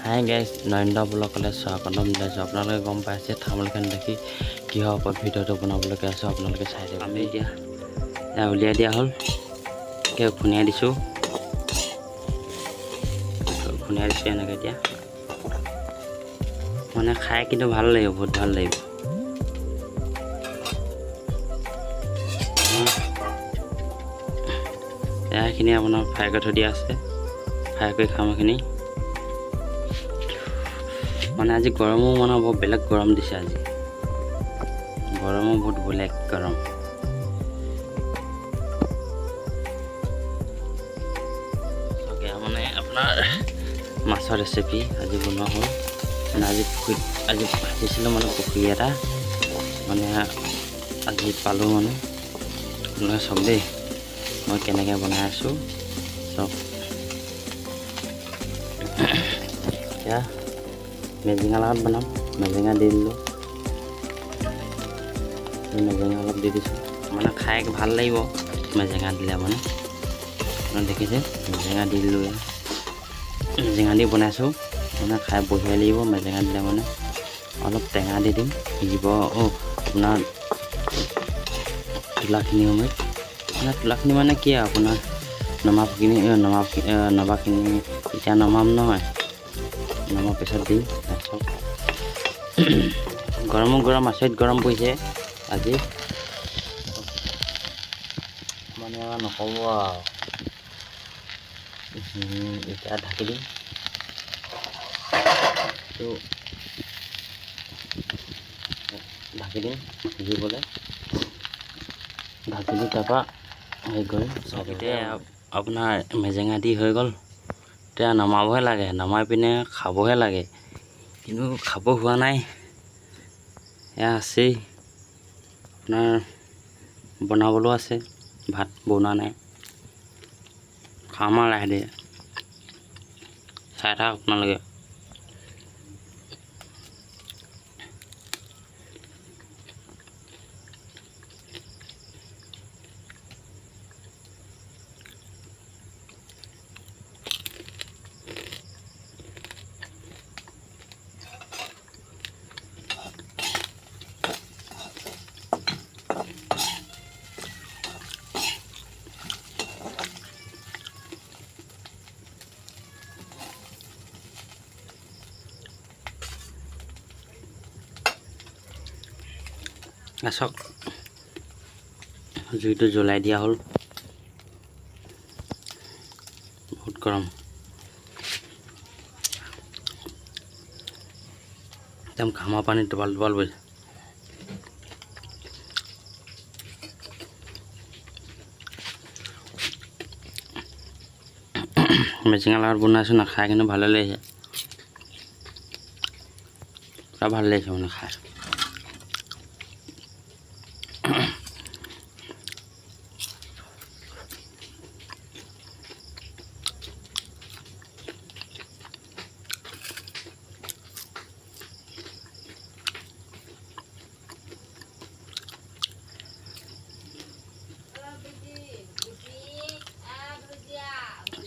Hi guys Narendra ব্লগলৈ স্বাগতম জনাইছোঁ। আপোনালোকে গম পাইছে থামলখন দেখি কিহৰ ওপৰত ভিডিঅ'টো বনাবলৈকে আছোঁ আপোনালোকে চাই দিয়ক। আমি এতিয়া উলিয়াই দিয়া হ'ল, খুন্দিয়াই দিছোঁ এনেকৈ। এতিয়া মানে খাই কিন্তু ভাল লাগিব, বহুত ভাল লাগিব। এইখিনি আপোনাৰ ফ্ৰাই কৰি থৈ দিয়া আছে, ফ্ৰাই কৰি খাম এইখিনি। মানে আজি গৰমো মানে বৰ বেলেগ গৰম দিছে, আজি গৰমো বহুত বেলেগ গৰম। মানে আপোনাৰ মাছৰ ৰেচিপি আজি বনোৱা হ'ল। মানে আজি ভাজিছিলোঁ মানে পুখুৰী এটা, মানে আজি পালোঁ। মানে আপোনালোকে চাওক দেই মই কেনেকৈ বনাই আছোঁ চাওক। এতিয়া মেজিঙা লগত বনাম, মেজিঙা দি দিলোঁ, মেজিঙা অলপ দি দিছোঁ। মানে খাই ভাল লাগিব মেজিঙা দিলে, মানে দেখিছে মেজিঙা দি দিলোঁ। মেজিঙা দি বনাইছোঁ, মানে খাই বঢ়িয়া লাগিব মেজিঙা দিলে। মানে অলপ টেঙা দি দিম, সিজিব আপোনাৰ তোলাখিনি সময়ত। মানে তোলাখিনি মানে কি আৰু আপোনাৰ নমাখিনি এতিয়া নমাম নহয়, নমাৰ পিছত দিম। তাৰপিছত গৰমো গৰম, আচৰিত গৰম পৰিছে আজি, মানে নক'ব আৰু। এতিয়া ঢাকি দিম, সিজিবলৈ ঢাকি দি তাৰপৰা হেৰি কৰিম। এতিয়া আপোনাৰ মেজেঙা দি হৈ গ'ল। এতিয়া নমাবহে লাগে, নমাই পিনে খাবহে লাগে, কিন্তু খাব হোৱা নাই। এয়া আছেই, আপোনাৰ বনাবলৈও আছে, ভাত বনোৱা নাই। খাম আৰু লাহে ধীৰে, চাই থাকক আপোনালোকে। চাওক জুইটো জ্বলাই দিয়া হ'ল, বহুত গৰম। একদম ঘামৰ পানী টোপাল টোপাল বৈছে। মেচিঙা লগত বনাইছোঁ না, খাই কিন্তু ভালে লাগিছে, পুৰা ভাল লাগিছে মানে খাই।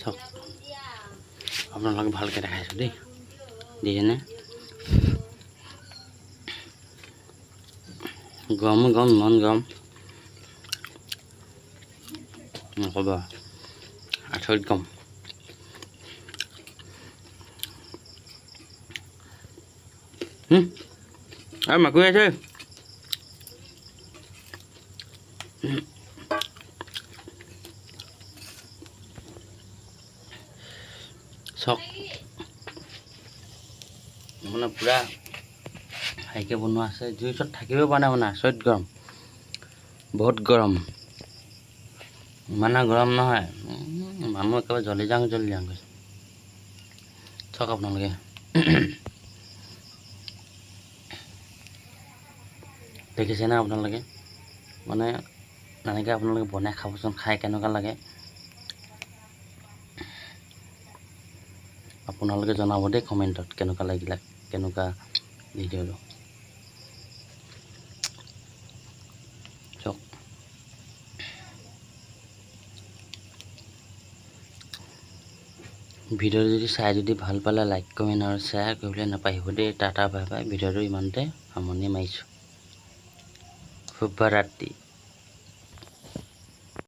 চাওক আপোনালোকে ভালকৈ দেখাইছোঁ দেই, দিছেনে? গৰম গৰম, ইমান গৰম নক'ব, আচৰিত গৰম। আৰু মাকৈ আছে, চাওক মানে পূৰা হেৰিকৈ বনোৱা আছে। জুইৰ ওচৰত থাকিবই পৰা নাই, মানে আচৰিত গৰম, বহুত গৰম। ইমানে গৰম নহয়, মানুহ একেবাৰে জ্বলি যাওঁ গৈছে। চাওক আপোনালোকে দেখিছেনে? আপোনালোকে মানে এনেকৈ আপোনালোকে বনাই খাবচোন, খাই কেনেকুৱা লাগে আপোনালোকে জনাব দেই কমেণ্টত, কেনেকুৱা লাগিলে, কেনেকুৱা ভিডিঅ'টো। চাওক ভিডিঅ'টো যদি চাই যদি ভাল পালে লাইক কমেণ্ট আৰু শ্বেয়াৰ কৰিবলৈ নাপাহৰিব দেই। Tata bye bye. ভিডিঅ'টো ইমানতে সামৰণি মাৰিছোঁ। শুভৰাত্ৰি।